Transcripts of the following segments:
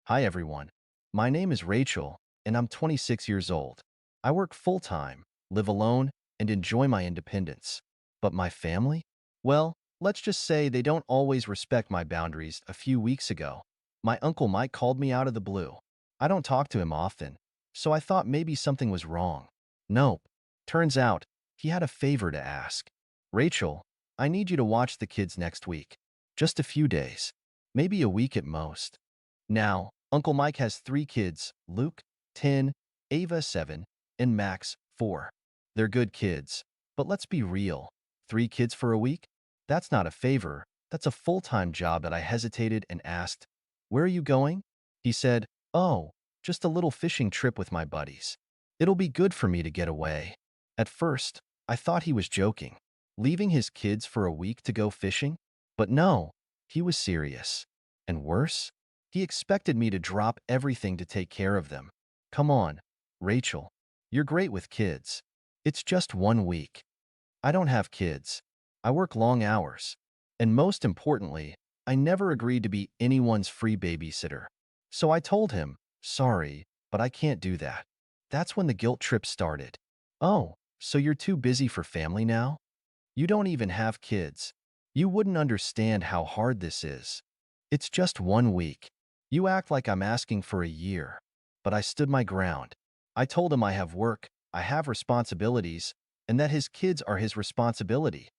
Hi everyone. My name is Rachel, and I'm 26 years old. I work full-time, live alone, and enjoy my independence. But my family? Well, let's just say they don't always respect my boundaries. A few weeks ago, my uncle Mike called me out of the blue. I don't talk to him often, so I thought maybe something was wrong. Nope. Turns out, he had a favor to ask. Rachel, I need you to watch the kids next week. Just a few days. Maybe a week at most. Now, Uncle Mike has three kids, Luke, 10, Ava, 7, and Max, 4. They're good kids. But let's be real. 3 kids for a week? That's not a favor. That's a full-time job that I hesitated and asked, "Where are you going?" He said, "Oh, just a little fishing trip with my buddies. It'll be good for me to get away." At first, I thought he was joking, leaving his kids for a week to go fishing. But no, he was serious. And worse, he expected me to drop everything to take care of them. Come on, Rachel. You're great with kids. It's just 1 week. I don't have kids. I work long hours. And most importantly, I never agreed to be anyone's free babysitter. So I told him, sorry, but I can't do that. That's when the guilt trip started. Oh, so you're too busy for family now? You don't even have kids. You wouldn't understand how hard this is. It's just 1 week. You act like I'm asking for a year. But I stood my ground. I told him I have work, I have responsibilities, and that his kids are his responsibility.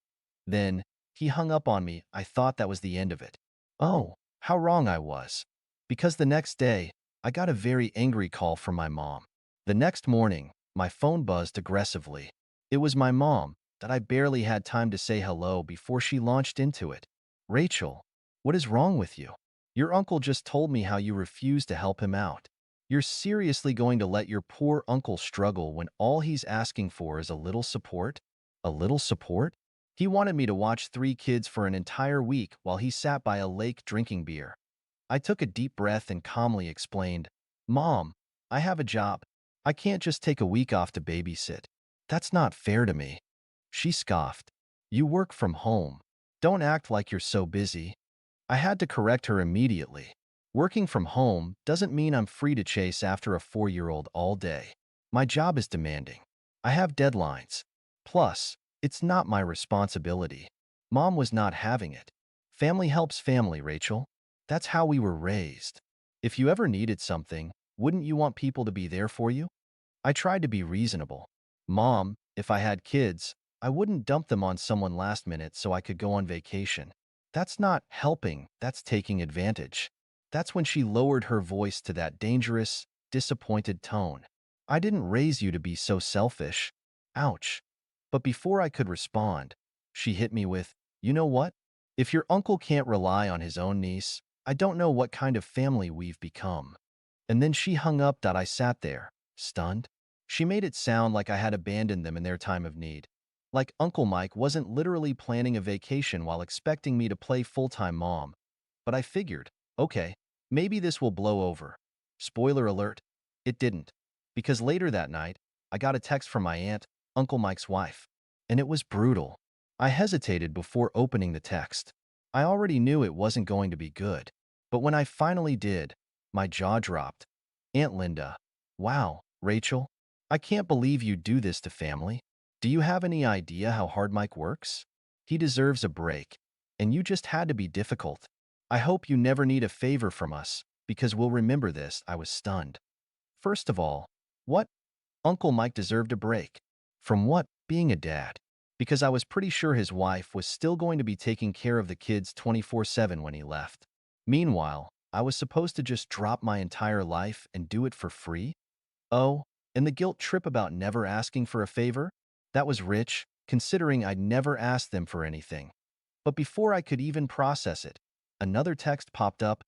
Then, he hung up on me. I thought that was the end of it. Oh, how wrong I was. Because the next day, I got a very angry call from my mom. The next morning, my phone buzzed aggressively. It was my mom, that I barely had time to say hello before she launched into it. Rachel, what is wrong with you? Your uncle just told me how you refuse to help him out. You're seriously going to let your poor uncle struggle when all he's asking for is a little support? A little support? He wanted me to watch 3 kids for an entire week while he sat by a lake drinking beer. I took a deep breath and calmly explained, "Mom, I have a job. I can't just take a week off to babysit. That's not fair to me." She scoffed. "You work from home. Don't act like you're so busy." I had to correct her immediately. Working from home doesn't mean I'm free to chase after a 4-year-old all day. My job is demanding. I have deadlines. Plus, it's not my responsibility. Mom was not having it. Family helps family, Rachel. That's how we were raised. If you ever needed something, wouldn't you want people to be there for you? I tried to be reasonable. Mom, if I had kids, I wouldn't dump them on someone last minute so I could go on vacation. That's not helping, that's taking advantage. That's when she lowered her voice to that dangerous, disappointed tone. I didn't raise you to be so selfish. Ouch. But before I could respond, she hit me with, "You know what? If your uncle can't rely on his own niece, I don't know what kind of family we've become." And then she hung up. I sat there, stunned. She made it sound like I had abandoned them in their time of need. Like Uncle Mike wasn't literally planning a vacation while expecting me to play full-time mom. But I figured, okay, maybe this will blow over. Spoiler alert, it didn't. Because later that night, I got a text from my aunt, Uncle Mike's wife. And it was brutal. I hesitated before opening the text. I already knew it wasn't going to be good. But when I finally did, my jaw dropped. "Aunt Linda, wow, Rachel, I can't believe you do this to family. Do you have any idea how hard Mike works? He deserves a break, and you just had to be difficult. I hope you never need a favor from us, because we'll remember this." I was stunned. First of all, what? Uncle Mike deserved a break. From what? Being a dad. Because I was pretty sure his wife was still going to be taking care of the kids 24/7 when he left. Meanwhile, I was supposed to just drop my entire life and do it for free? Oh, and the guilt trip about never asking for a favor? That was rich, considering I'd never asked them for anything. But before I could even process it, another text popped up.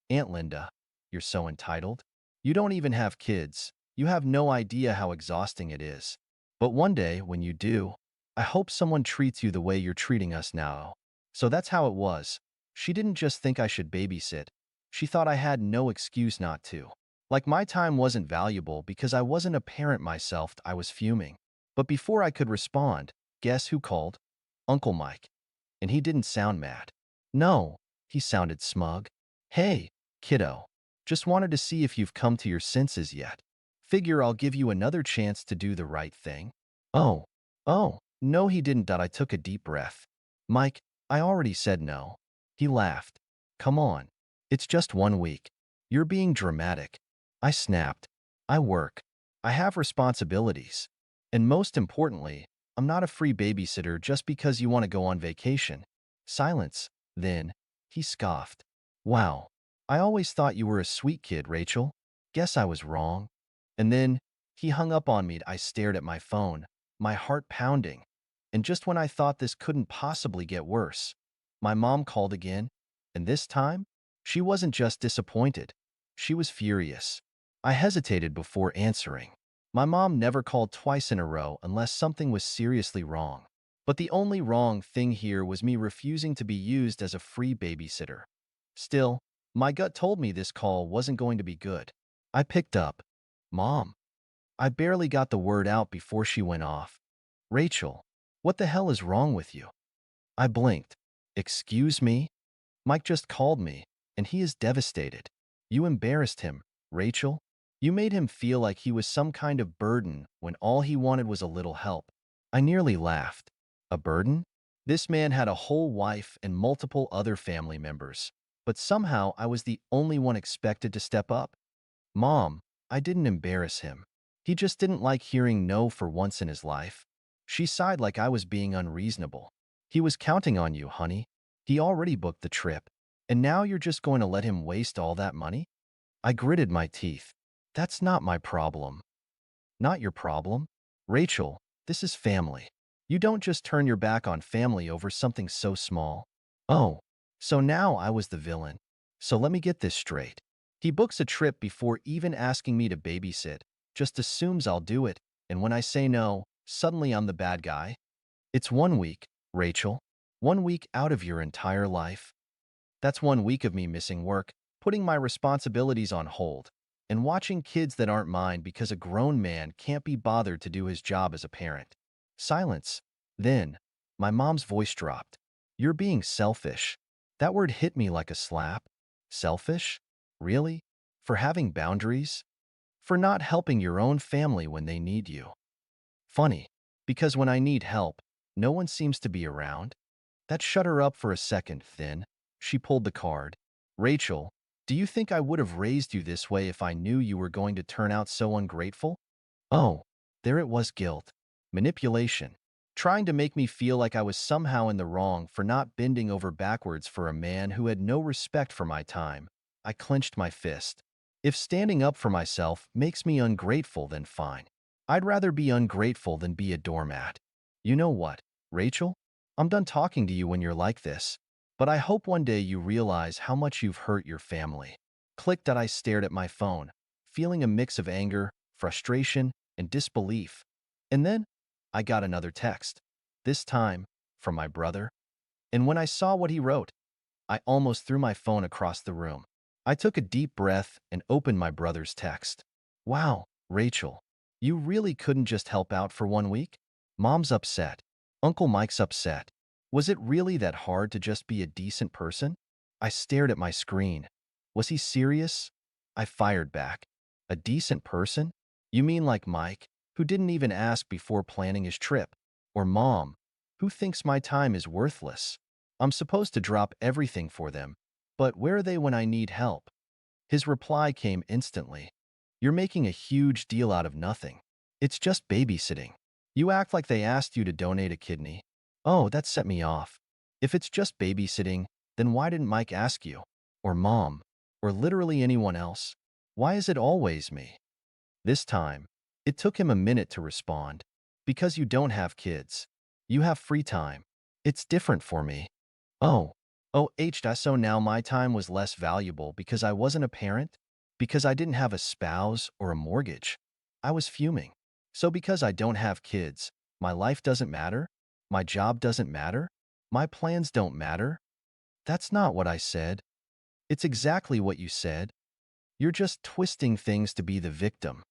"Aunt Linda, you're so entitled. You don't even have kids. You have no idea how exhausting it is. But one day, when you do, I hope someone treats you the way you're treating us now." So that's how it was. She didn't just think I should babysit. She thought I had no excuse not to. Like my time wasn't valuable because I wasn't a parent myself. I was fuming. But before I could respond, guess who called? Uncle Mike. And he didn't sound mad. No, he sounded smug. "Hey, kiddo. Just wanted to see if you've come to your senses yet. Figure I'll give you another chance to do the right thing. Oh, oh, no, he didn't. I took a deep breath. Mike, I already said no. He laughed. Come on. It's just 1 week. You're being dramatic. I snapped. I work. I have responsibilities. And most importantly, I'm not a free babysitter just because you want to go on vacation. Silence. Then, he scoffed. Wow. I always thought you were a sweet kid, Rachel. Guess I was wrong. And then, he hung up on me. I stared at my phone, my heart pounding. And just when I thought this couldn't possibly get worse, my mom called again. And this time, she wasn't just disappointed. She was furious. I hesitated before answering. My mom never called twice in a row unless something was seriously wrong. But the only wrong thing here was me refusing to be used as a free babysitter. Still, my gut told me this call wasn't going to be good. I picked up. Mom. I barely got the word out before she went off. Rachel, what the hell is wrong with you? I blinked. Excuse me? Mike just called me, and he is devastated. You embarrassed him, Rachel. You made him feel like he was some kind of burden when all he wanted was a little help. I nearly laughed. A burden? This man had a whole wife and multiple other family members, but somehow I was the only one expected to step up. Mom, I didn't embarrass him. He just didn't like hearing no for once in his life. She sighed like I was being unreasonable. He was counting on you, honey. He already booked the trip. And now you're just going to let him waste all that money? I gritted my teeth. That's not my problem. Not your problem? Rachel, this is family. You don't just turn your back on family over something so small. Oh, so now I was the villain. So let me get this straight. He books a trip before even asking me to babysit, just assumes I'll do it, and when I say no, suddenly I'm the bad guy. It's 1 week, Rachel. 1 week out of your entire life. That's 1 week of me missing work, putting my responsibilities on hold, and watching kids that aren't mine because a grown man can't be bothered to do his job as a parent. Silence. Then, my mom's voice dropped. You're being selfish. That word hit me like a slap. Selfish? Really? For having boundaries? For not helping your own family when they need you? Funny, because when I need help, no one seems to be around. That shut her up for a second, then. She pulled the card. Rachel, do you think I would have raised you this way if I knew you were going to turn out so ungrateful? Oh, there it was, guilt. Manipulation. Trying to make me feel like I was somehow in the wrong for not bending over backwards for a man who had no respect for my time. I clenched my fist. If standing up for myself makes me ungrateful, then fine. I'd rather be ungrateful than be a doormat. You know what, Rachel? I'm done talking to you when you're like this, but I hope one day you realize how much you've hurt your family. Clicked. I stared at my phone, feeling a mix of anger, frustration, and disbelief. And then, I got another text. This time, from my brother. And when I saw what he wrote, I almost threw my phone across the room. I took a deep breath and opened my brother's text. Wow, Rachel, you really couldn't just help out for 1 week? Mom's upset. Uncle Mike's upset. Was it really that hard to just be a decent person? I stared at my screen. Was he serious? I fired back. A decent person? You mean like Mike, who didn't even ask before planning his trip? Or Mom, who thinks my time is worthless? I'm supposed to drop everything for them, but where are they when I need help? His reply came instantly. You're making a huge deal out of nothing. It's just babysitting. You act like they asked you to donate a kidney. Oh, that set me off. If it's just babysitting, then why didn't Mike ask you? Or Mom? Or literally anyone else? Why is it always me? This time, it took him a minute to respond. Because you don't have kids. You have free time. It's different for me. Oh, so now my time was less valuable because I wasn't a parent? Because I didn't have a spouse or a mortgage? I was fuming. So because I don't have kids, my life doesn't matter? My job doesn't matter? My plans don't matter? That's not what I said. It's exactly what you said. You're just twisting things to be the victim.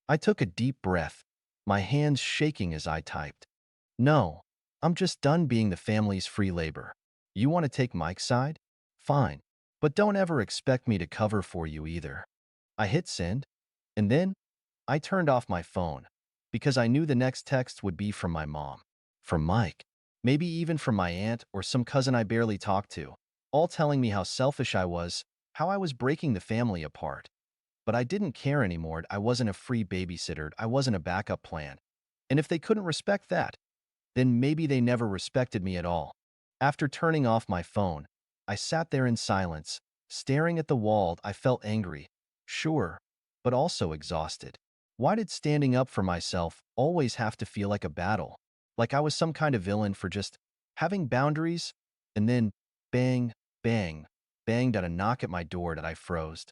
I took a deep breath, my hands shaking as I typed. No, I'm just done being the family's free labor. You want to take Mike's side? Fine. But don't ever expect me to cover for you either. I hit send, and then I turned off my phone because I knew the next text would be from my mom, from Mike, maybe even from my aunt or some cousin I barely talked to, all telling me how selfish I was, how I was breaking the family apart. But I didn't care anymore. I wasn't a free babysitter. I wasn't a backup plan. And if they couldn't respect that, then maybe they never respected me at all. After turning off my phone, I sat there in silence, staring at the wall. I felt angry, sure, but also exhausted. Why did standing up for myself always have to feel like a battle? Like I was some kind of villain for just having boundaries? And then, bang, bang, banged at a knock at my door that I froze.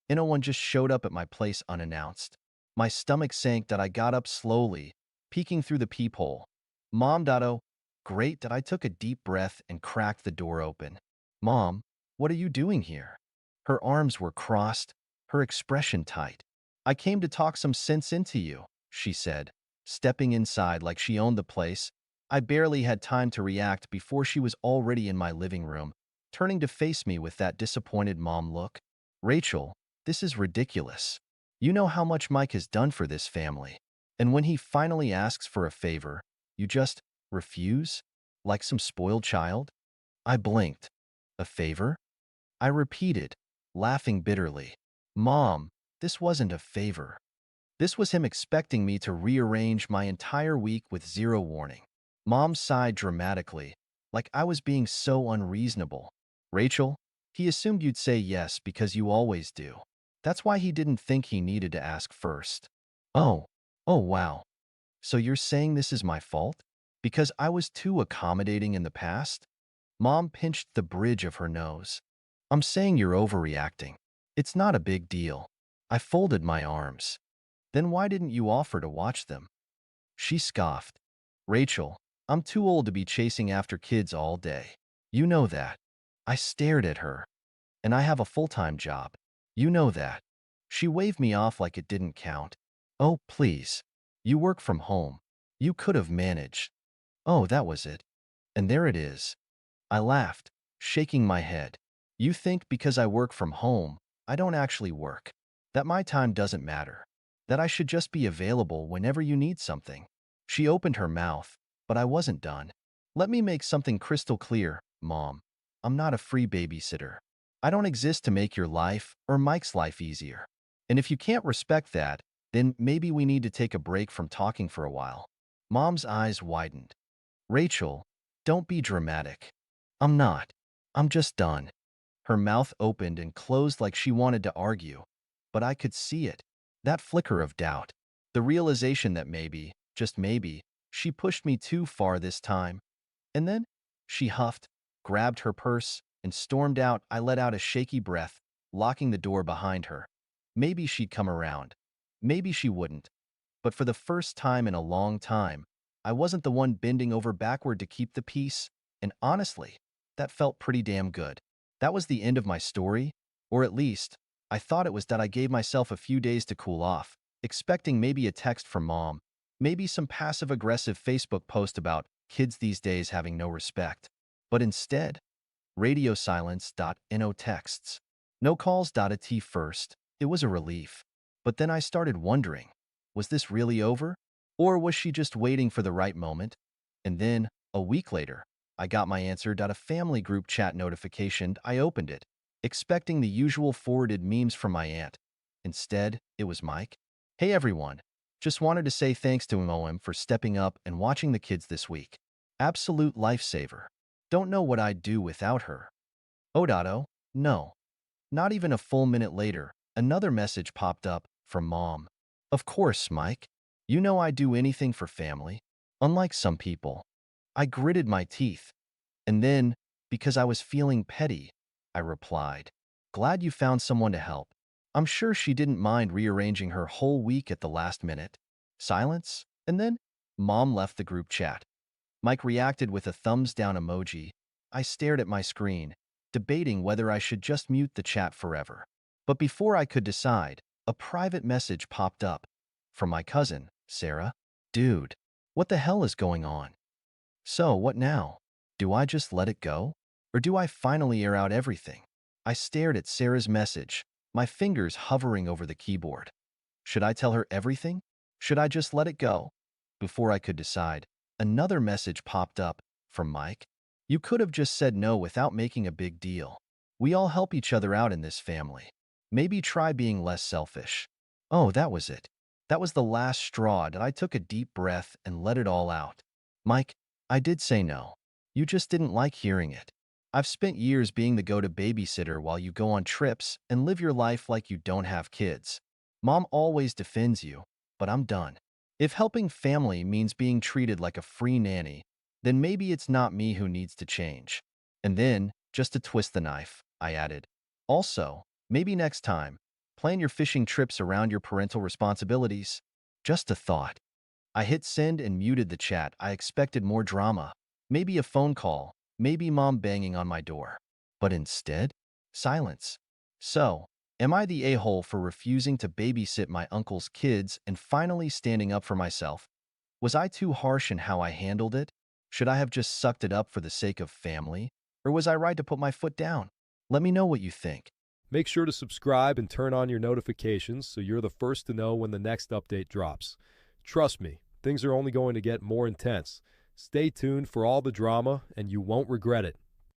And no one just showed up at my place unannounced. My stomach sank that I got up slowly, peeking through the peephole. Mom, Dotto. Great that I took a deep breath and cracked the door open. Mom, what are you doing here? Her arms were crossed, her expression tight. I came to talk some sense into you, she said, stepping inside like she owned the place. I barely had time to react before she was already in my living room, turning to face me with that disappointed mom look. Rachel, this is ridiculous. You know how much Mike has done for this family. And when he finally asks for a favor, you just refuse? Like some spoiled child? I blinked. A favor? I repeated, laughing bitterly. Mom, this wasn't a favor. This was him expecting me to rearrange my entire week with zero warning. Mom sighed dramatically, like I was being so unreasonable. Rachel, he assumed you'd say yes because you always do. That's why he didn't think he needed to ask first. Oh, oh wow. So you're saying this is my fault? Because I was too accommodating in the past? Mom pinched the bridge of her nose. I'm saying you're overreacting. It's not a big deal. I folded my arms. Then why didn't you offer to watch them? She scoffed. Rachel, I'm too old to be chasing after kids all day. You know that. I stared at her. And I have a full-time job. You know that. She waved me off like it didn't count. Oh, please. You work from home. You could have managed. Oh, that was it. And there it is. I laughed, shaking my head. You think because I work from home, I don't actually work. That my time doesn't matter. That I should just be available whenever you need something. She opened her mouth, but I wasn't done. Let me make something crystal clear, Mom. I'm not a free babysitter. I don't exist to make your life or Mike's life easier. And if you can't respect that, then maybe we need to take a break from talking for a while. Mom's eyes widened. Rachel, don't be dramatic. I'm not. I'm just done. Her mouth opened and closed like she wanted to argue, but I could see it. That flicker of doubt. The realization that maybe, just maybe, she pushed me too far this time. And then she huffed, grabbed her purse, and stormed out. I let out a shaky breath, locking the door behind her. Maybe she'd come around. Maybe she wouldn't. But for the first time in a long time, I wasn't the one bending over backward to keep the peace, and honestly, that felt pretty damn good. That was the end of my story, or at least, I thought it was that I gave myself a few days to cool off, expecting maybe a text from Mom, maybe some passive-aggressive Facebook post about kids these days having no respect. But instead, radio silence. No texts. No calls. At first, it was a relief. But then I started wondering, was this really over? Or was she just waiting for the right moment? And then, a week later, I got my answer. A family group chat notification. I opened it, expecting the usual forwarded memes from my aunt. Instead, it was Mike. Hey everyone, just wanted to say thanks to MOM for stepping up and watching the kids this week. Absolute lifesaver. Don't know what I'd do without her. Odato, no. Not even a full minute later, another message popped up from Mom. Of course, Mike. You know I'd do anything for family. Unlike some people. I gritted my teeth. And then, because I was feeling petty, I replied, glad you found someone to help. I'm sure she didn't mind rearranging her whole week at the last minute. Silence, and then Mom left the group chat. Mike reacted with a thumbs down emoji. I stared at my screen, debating whether I should just mute the chat forever. But before I could decide, a private message popped up. From my cousin, Sarah. Dude, what the hell is going on? So, what now? Do I just let it go? Or do I finally air out everything? I stared at Sarah's message, my fingers hovering over the keyboard. Should I tell her everything? Should I just let it go? Before I could decide, another message popped up from Mike. You could have just said no without making a big deal. We all help each other out in this family. Maybe try being less selfish. Oh, that was it. That was the last straw, and I took a deep breath and let it all out. Mike, I did say no. You just didn't like hearing it. I've spent years being the go-to babysitter while you go on trips and live your life like you don't have kids. Mom always defends you, but I'm done. If helping family means being treated like a free nanny, then maybe it's not me who needs to change. And then, just to twist the knife, I added, also, maybe next time, plan your fishing trips around your parental responsibilities. Just a thought. I hit send and muted the chat. I expected more drama. Maybe a phone call, maybe mom banging on my door. But instead, silence. So, am I the a-hole for refusing to babysit my uncle's kids and finally standing up for myself? Was I too harsh in how I handled it? Should I have just sucked it up for the sake of family? Or was I right to put my foot down? Let me know what you think. Make sure to subscribe and turn on your notifications so you're the first to know when the next update drops. Trust me, things are only going to get more intense. Stay tuned for all the drama, and you won't regret it.